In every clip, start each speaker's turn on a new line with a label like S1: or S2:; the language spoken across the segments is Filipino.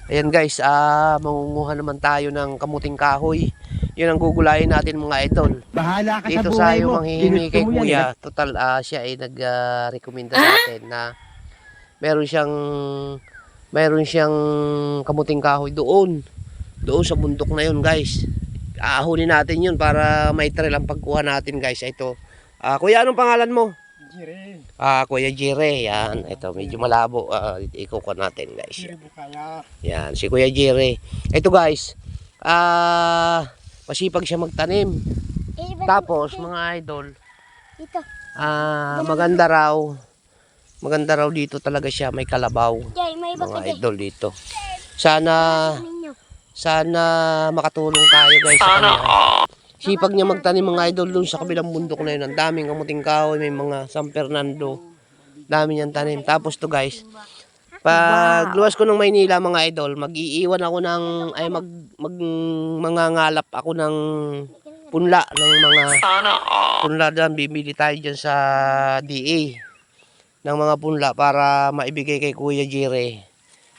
S1: Ayan guys, mangunguha naman tayo ng kamuting kahoy. Yun ang gugulayin natin mga idol.
S2: Bahala ka
S1: Dito
S2: sa buhay
S1: tayo
S2: mo.
S1: manghihingi kay
S2: Ginusto mo yan,
S1: kuya. Total, siya ay nag-recommenda sa atin na meron siyang kamuting kahoy doon sa bundok na yun guys. Aahulin natin yun para may trail ang pagkuha natin guys. Ito, kuya, anong pangalan mo?
S2: Jire.
S1: Kuya Jire, yan. Ito, medyo malabo. Ikukuha natin guys.
S2: Jire Bukaya.
S1: Yan, si Kuya Jire. Ito guys, masipag siya magtanim. Tapos mga idol,
S3: Ito.
S1: maganda raw dito talaga siya, may kalabaw.
S3: Jay, may iba ka
S1: Mga
S3: Jay.
S1: idol dito. Sana makatulong tayo guys sa kanya. Sipag niya magtanim mga idol doon sa kabilang bundok na yun. Ang daming kamuting kahoy, may mga San Fernando. Dami niyang tanim. Tapos to guys, pag luwas ko ng Maynila mga idol, mag-iiwan ako ng, mangangalap ako ng punla, ng mga punla dyan. Bibili tayo dyan sa DA ng mga punla para maibigay kay Kuya Jire.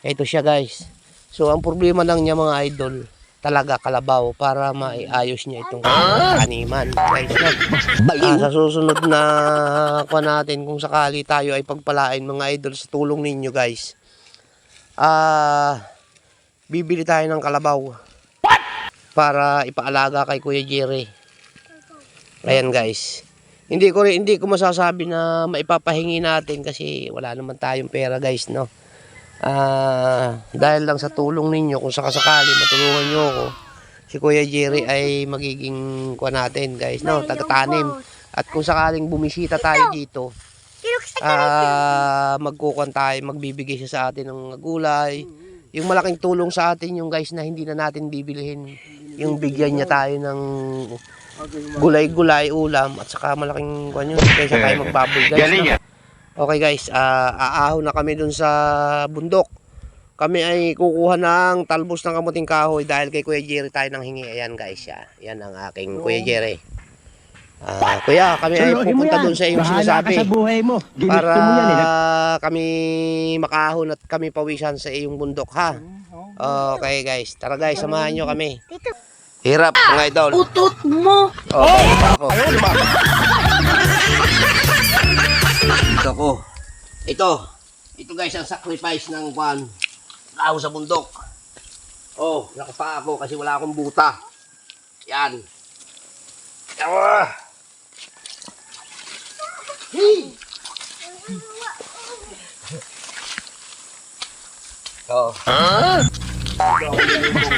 S1: Ito siya guys. So ang problema lang niya mga idol, talaga kalabaw para maiayos niya itong taniman guys. Sa susunod na kuha natin, kung sakali tayo ay pagpalain mga idol sa tulong ninyo guys, bibili tayo ng kalabaw para ipaalaga kay Kuya Jire. Ayan guys, hindi ko masasabi na maipapahingi natin kasi wala naman tayong pera guys, no. Dahil lang sa tulong ninyo, kung sakasakali matulungan nyo ako, si Kuya Jire ay magiging kuha natin guys, no, taga-tanim. At kung sakaling bumisita tayo dito, magkukuhan tayo, magbibigay siya sa atin ng gulay. Yung malaking tulong sa atin yung guys na hindi na natin bibilihin, yung bigyan niya tayo ng gulay-gulay, ulam, at saka malaking kuha yun kaysa tayo magbaboy guys, no? Okay guys, aahon na kami dun sa bundok. Kami ay kukuha ng talbos ng kamuting kahoy dahil kay Kuya Jire tayo nang hingi. Ayan guys, yan ang aking Kuya Jire. Kuya, kami ay pupunta dun sa iyong sinasabi.
S2: Bahala ka sa buhay mo. Ginusto
S1: Para
S2: mo yan,
S1: kami makahon at kami pawisan sa iyong bundok, ha? Okay guys, tara guys, samahan nyo kami. Hirap mga idol.
S3: Utot mo.
S1: Ako. Ito guys ang sacrifice ng tao sa bundok. Nakapa ako kasi wala akong buta. Yan.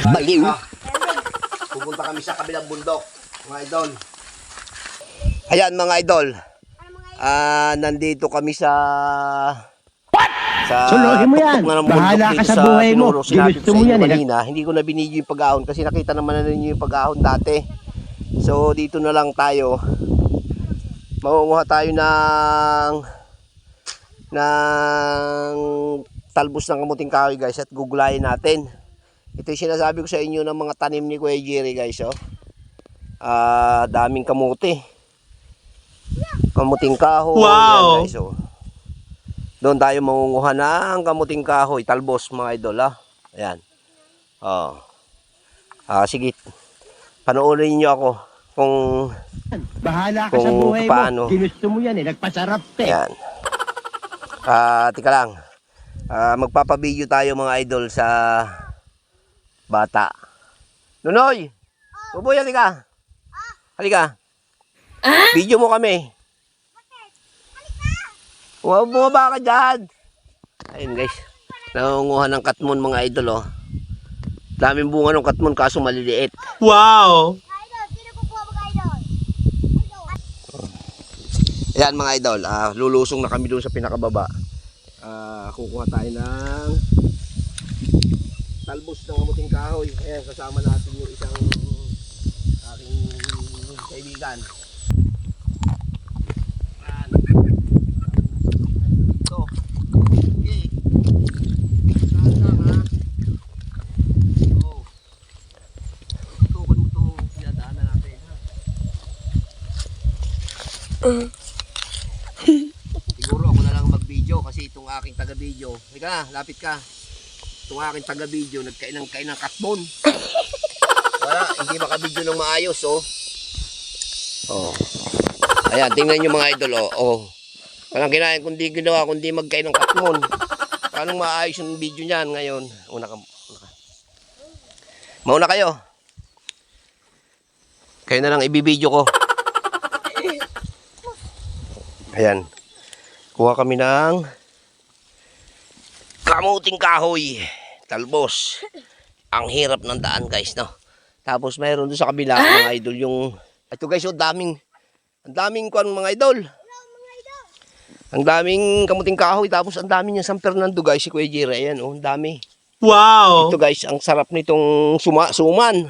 S1: Baliw. Pupunta kami sa kabilang bundok, mga idol. Ayan mga idol. Nandito kami sa
S2: Suluhin mo yan. Bahala ka sa buhay mo. Ginusto mo yan,
S1: kanina. Hindi ko na binidyo yung pag-ahon kasi nakita naman na ninyo yung pag-ahon dati. So dito na lang tayo. Mangunguha tayo ng talbos ng kamuting kahoy guys at gugulayin natin. Ito yung sinasabi ko sa inyo ng mga tanim ni Kuya Jire guys. Daming kamuti. Kamuting kahoy. Wow. Yan, guys, doon tayo mangunguha ng kamuting kahoy, talbos mga idol, ha. Ayan. Sige. Panoorin niyo ako kung
S2: bahala ka sa buhay
S1: paano.
S2: mo. Ginusto mo yan, nagpasarap eh.
S1: Ayan. Tika lang. Magpapabideo tayo mga idol sa bata. Nunoy! Buboy, halika. Halika. Video mo kami. Bumaba ka dyan. Ayun guys, nangunguha ng katmon mga idol, daming bunga ng katmon kaso maliliit. Wow. Ayan mga idol, lulusong na kami doon sa pinakababa. Kukuha tayo ng talbos ng kamuting kahoy. Ayan, kasama natin yung isang aking kaibigan. Siguro ako na lang mag-video kasi itong aking taga-video. Halika, lapit ka. itong aking taga-video, nagkain ng katmon. Wala, hindi makabidyo ng maayos, oh. Oh. Ayan, tingnan nyo mga idol, oh. Oh. Walang kinain kundi ginawa, kundi magkain ng katmon. Paano maayos yung video niyan ngayon? Una ka. Mauna kayo. Kayo na lang ibibidyo ko. Ayan. Kuha kami ng kamuting kahoy. Talbos. Ang hirap ng daan guys, no? Tapos mayroon doon sa kabila mga idol yung... Ito guys, oh, ang daming kuwan mga idol. Ang daming kamuting kahoy, tapos ang dami niya San Fernando guys, si Kuya Jire, ayan oh, ang dami.
S2: Wow!
S1: Ito guys, ang sarap nitong suman.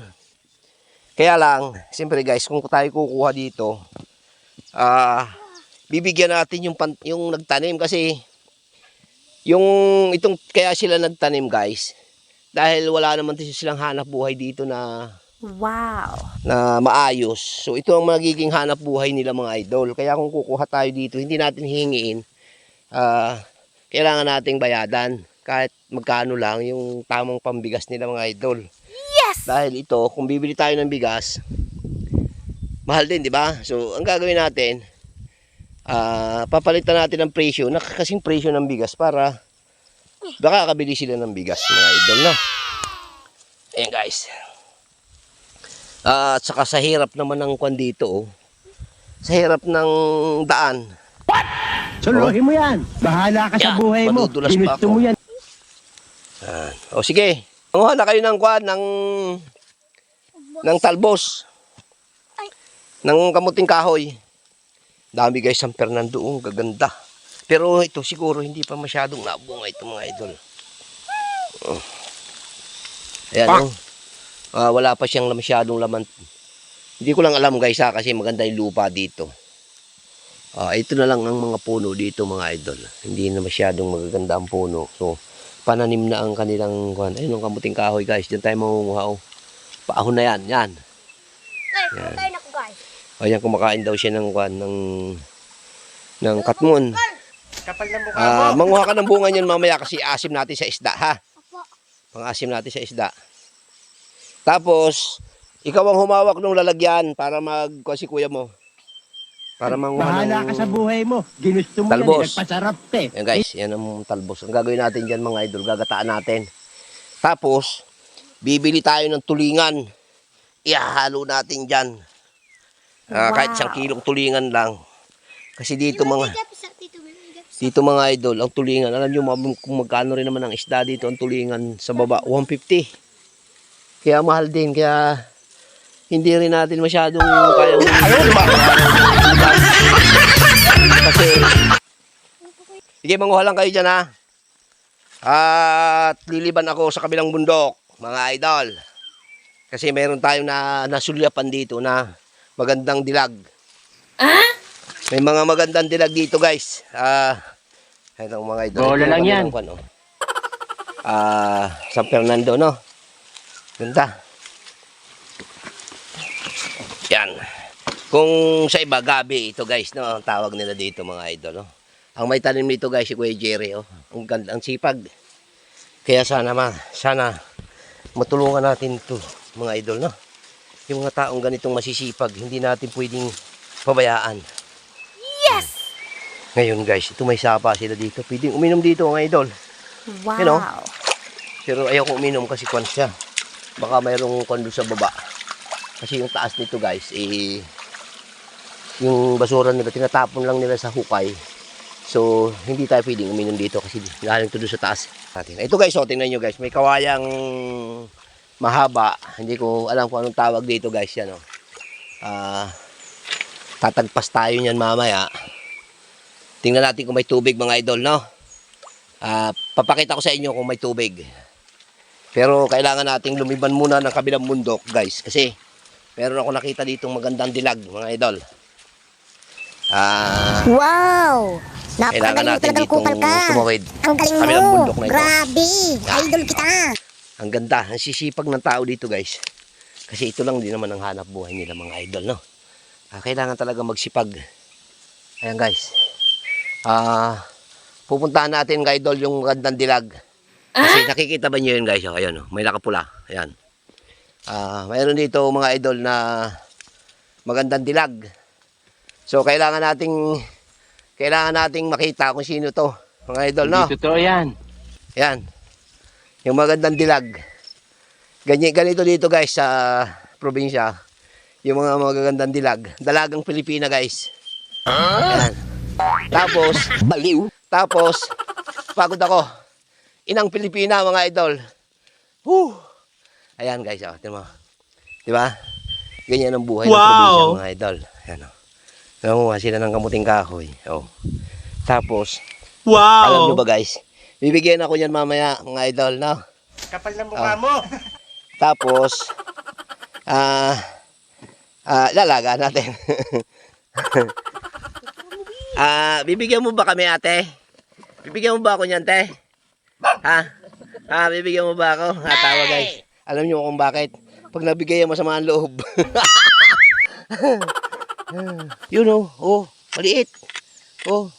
S1: Kaya lang, siyempre guys, kung tayo kukuha dito, bibigyan natin yung nagtanim kasi kaya sila nagtanim guys, dahil wala naman silang hanap buhay dito na na maayos. So ito ang magiging hanap buhay nila mga idol. Kaya kung kukuha tayo dito, hindi natin hihingiin. Kailangan nating bayadan kahit magkano lang yung tamang pambigas nila mga idol. Yes! Dahil ito, kung bibili tayo ng bigas, mahal din, di ba? So ang gagawin natin, papalitan natin ng presyo, kasing presyo ng bigas para makakabili sila ng bigas mga idol, no? Ayan guys. At saka sa hirap naman ng kwan dito, oh. Sa hirap ng daan.
S2: Suluhin mo yan. Bahala ka sa
S1: Yan,
S2: buhay mo.
S1: madudulas pa
S2: Ginusto
S1: ako.
S2: mo yan.
S1: O sige, manguha na kayo ng kwan, ng talbos. Ng kamuting kahoy. Dami guys, San Fernando, oh, gaganda. Pero ito siguro hindi pa masyadong nabunga ito mga idol. Oh. Ayan, oh. Wala pa siyang masyadong laman. Hindi ko lang alam guys kasi maganda yung lupa dito. Ito na lang ang mga puno dito mga idol. Hindi na masyadong magaganda ang puno. So pananim na ang kanilang kuwan. Ayun ang kamuting kahoy guys. Diyan tayo mangunguha. Oh. Paahon na yan. Yan.
S3: Guys, tayo na ko guys.
S1: Ayan, kumakain daw siya ng kuwan, ng katmon.
S2: Kapal na mukha mo.
S1: Manguha ka ng bunga niyan mamaya kasi asim natin sa isda ha. Pang-asim natin sa isda. Tapos, ikaw ang humawak ng lalagyan para si kuya mo. Para manguha
S2: Bahala ka sa buhay mo. Ginusto mo
S1: talbos.
S2: yan. Nagpasarap eh.
S1: Yan guys, yan ang talbos. Ang gagawin natin dyan mga idol, gagataan natin. Tapos, bibili tayo ng tulingan. Ihahalo natin dyan. Kahit 1 kilong tulingan lang. Kasi dito mga idol, ang tulingan, alam nyo kung magkano rin naman ang isda dito, ang tulingan sa baba, 150. Kaya mahal din, kaya hindi rin natin masyadong kayang kasi sige, manguha lang kayo dyan ha. At liliban ako sa kabilang bundok mga idol, kasi meron tayong nasulyapan dito na magandang dilag. May mga magandang dilag dito guys. Ito mga idol.
S2: Bola lang yan.
S1: San Fernando, no? Ganda. Yan. Kung sa iba, gabi ito guys, no? Ang tawag nila dito mga idol, no? Ang may tanim nito guys, si Kuya Jerry, oh. Ang ganda, ang sipag. Kaya sana matulungan natin ito mga idol, no? Yung mga taong ganitong masisipag, hindi natin pwedeng pabayaan. Yes! Ngayon guys, ito may sapa sila dito. Pwedeng uminom dito mga idol. Wow! You know? Pero ayaw ko uminom kasi kwan siya. Baka mayroong kwan doon sa baba. Kasi yung taas nito guys, yung basura nila, tinatapon lang nila sa hukay. So, hindi tayo pwedeng uminom dito kasi galing to doon sa taas. Ito guys, tingnan nyo guys, may kawayang mahaba. Hindi ko alam kung anong tawag dito guys yan, oh. Tatagpas tayo niyan mamaya. Tingnan natin kung may tubig mga idol, no? Papakita ko sa inyo kung may tubig. Pero kailangan nating lumiban muna ng kabilang bundok guys, kasi meron ako nakita ditong magandang dilag mga idol.
S3: Wow!
S1: Kailangan natin ditong sumawid.
S3: Ang galing mo!
S1: Kabilang bundok na ito.
S3: Grabe! Idol kita!
S1: Ang ganda, ang sisipag ng tao dito guys. Kasi ito lang din naman ang hanap buhay nila mga idol, no? Kailangan talaga magsipag. Ayan guys. Pupuntahan natin mga idol yung gandang dilag. Kasi nakikita ba nyo yun guys? Oh, ayan, oh, may nakapula. Ayan. Mayroon dito mga idol na magandang dilag. So kailangan nating makita kung sino to. Mga idol, no?
S2: Hindi totoo yan.
S1: Ayan. Yung magandang dilag. Ganito dito guys sa probinsya. Yung mga magagandang dilag. Dalagang Pilipina guys. Ayan. Tapos, baliw. Tapos, pagod ako. Inang Pilipina mga idol. Woo! Ayan guys, oh, tingnan mo. Diba? Ganyan ang buhay ng probinsya mga idol. Ayan, oh. Nangunguha sila ng kamuting kahoy. Oh. Tapos, alam nyo ba guys? Bibigyan ako yan mamaya mga idol, no?
S2: Kapal na mukha mo.
S1: Tapos, lalaga natin. Bibigyan mo ba kami ate? Bibigyan mo ba ako niyan, te? Ha? Bibigyan mo ba ako? Tawa guys. Alam niyo kung bakit? Pag nabigay mo sa mga loob. Yun oh. Oh, maliit. Oh.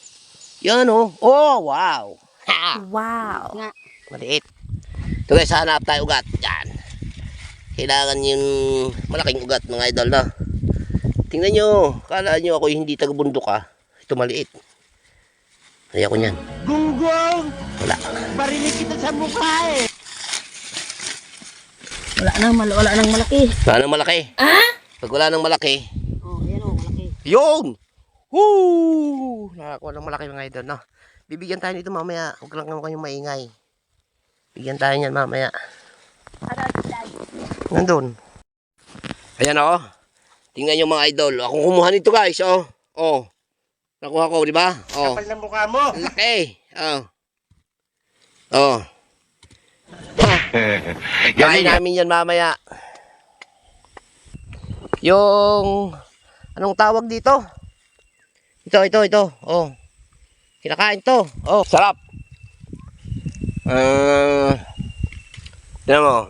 S1: Yan oh. Oh, wow. Ha.
S3: Wow.
S1: Maliit. Ito guys, hanap tayo ugat. Yan. Kailangan yung malaking ugat mga idol na. Tingnan nyo. Kala nyo ako hindi taga-bundok ha. Ito maliit. Kaya ko niyan.
S2: Gunggong!
S1: Wala.
S2: Barinig kita sa mukha eh.
S3: Wala nang malaki.
S1: Wala nang malaki. Pag wala nang malaki.
S3: Oh, yan oh, malaki.
S1: Yun! Woo! Nakakuha ng malaki mga idol, no? Bibigyan tayo nito mamaya. Huwag lang naman kayong maingay. Bigyan tayo niyan mamaya. Nandun. Ayan o. Tingnan nyo mga idol. Ako kumuha nito guys. Oh. Oh. Nakuha ko, di ba? Oh.
S2: Kapal na mukha mo.
S1: Laki. Oh. Oh. Kain namin yan mamaya. Yung anong tawag dito? Ito. Oh. Kinakain to. Oh, sarap. Tignan mo.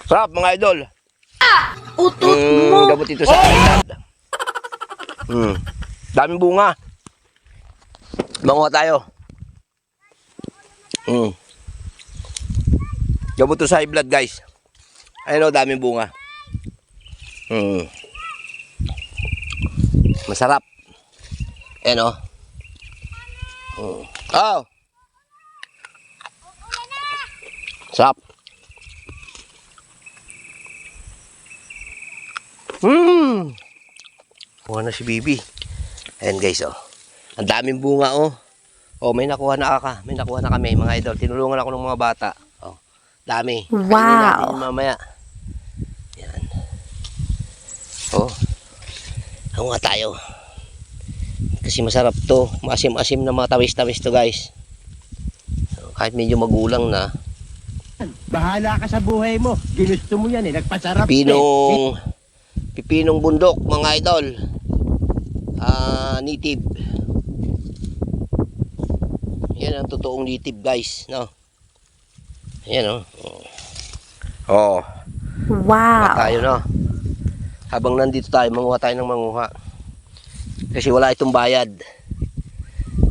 S1: Sarap mga idol.
S3: Utot mo.
S1: Gamot ito sa edad. Daming bunga. Manguha tayo. Gamot to sa high blood guys. Ayun o, daming bunga. Masarap. Ayan o. Oh. Sarap. Kuha na si Bibi. Ayan guys oh. Ang daming bunga oh. Oh, may nakuha na kami mga idol. Tinulungan ako ng mga bata. Oh, dami.
S3: Wow.
S1: Kainin natin mamaya. Yan. Oh. Ako nga tayo. Kasi masarap to. Maasim-asim na mga tawis-tawis to guys. So, kahit medyo magulang na.
S2: Bahala ka sa buhay mo. Ginusto mo yan eh. Nagpasarap
S1: Pipinong bundok mga idol. Native. Yan ang totoong native guys, no? Ayan oh. Oh.
S3: Wow.
S1: Tayo no. Habang nandito tayo, manguha tayo ng manguha. Kasi wala itong bayad.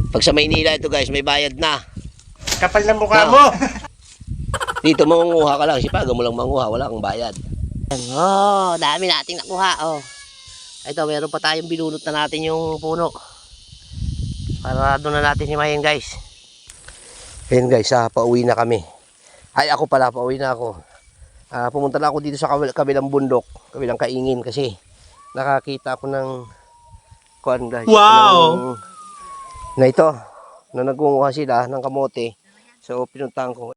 S1: Pag sa Maynila ito guys, may bayad na.
S2: Kapal na mukha mo.
S1: Dito manguha ka lang, sipaga mo lang manguha, wala kang bayad. Oh, dami nating nakuha oh. Ito, meron pa tayong binunot na natin yung puno. Para doon na natin himayin guys. Ayan guys, pauwi na kami. Ay ako pala, pauwi na ako. Pumunta na ako dito sa kabilang bundok, kabilang kaingin kasi nakakita ako ng kuan guys. Wow! Na ito, na nagunguha sila ng kamote. So pinuntahan ko.